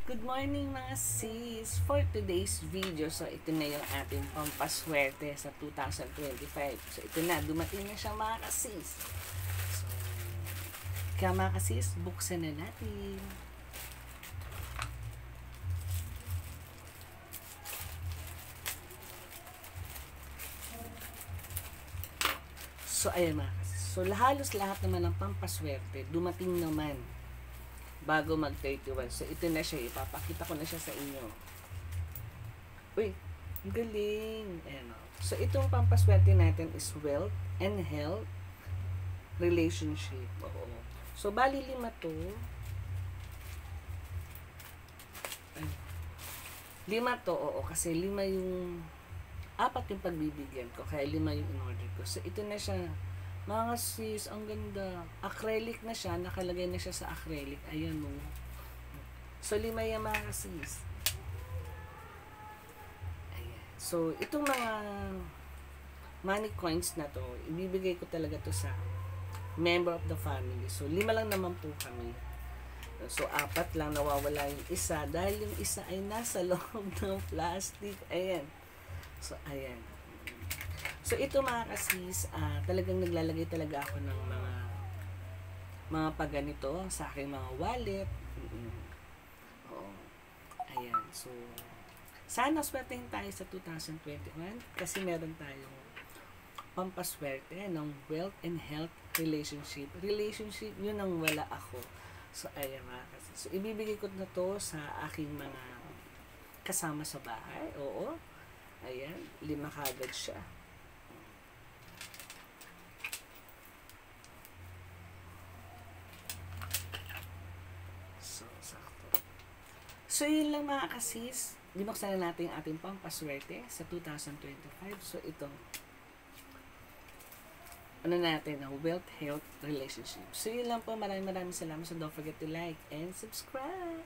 Good morning mga sis! For today's video, so ito na yung ating pampaswerte sa 2025. So ito na, dumating na siya mga kasis. So, kaya mga kasis, buksan na natin. So ayan mga kasis. So halos lahat naman ng pampaswerte, dumating naman bago mag-31. So, ito na siya. Ipapakita ko na siya sa inyo. Uy, galing. Ayan, o. So, itong pampaswerte natin is wealth and health, relationship. Oo. So, bali 5 to. Ay. 5 to, oo. Kasi 5 yung 4 yung pagbibigyan ko. Kaya 5 yung in-order ko. So, ito na siya. Mga sis, ang ganda. Acrylic na siya. Nakalagay na siya sa acrylic. Ayan o. So, 5 yan mga sis. Ayan. So, itong mga money coins na to, ibibigay ko talaga to sa member of the family. So, 5 lang naman po kami. So, 4 lang nawawala yung isa. Dahil yung isa ay nasa loob ng plastic. Ayan. So, ayan. So, ito mga kasis, talagang naglalagay talaga ako ng mga paganito sa aking mga wallet. Oo. Ayan. So, sana swertehin tayo sa 2021 kasi meron tayong pampaswerte ng wealth and health relationship. Relationship, yun ang wala ako. So, ayan mga kasis. So, ibibigay ko na to sa aking mga kasama sa bahay. Oo. Ayan. 5 kagad siya. So, yun lang mga kasis. Binuksan na natin yung ating pampaswerte sa 2025. So, ito. Ano natin? Wealth, health, relationship. So, yun lang po. Maraming salamat. So, don't forget to like and subscribe.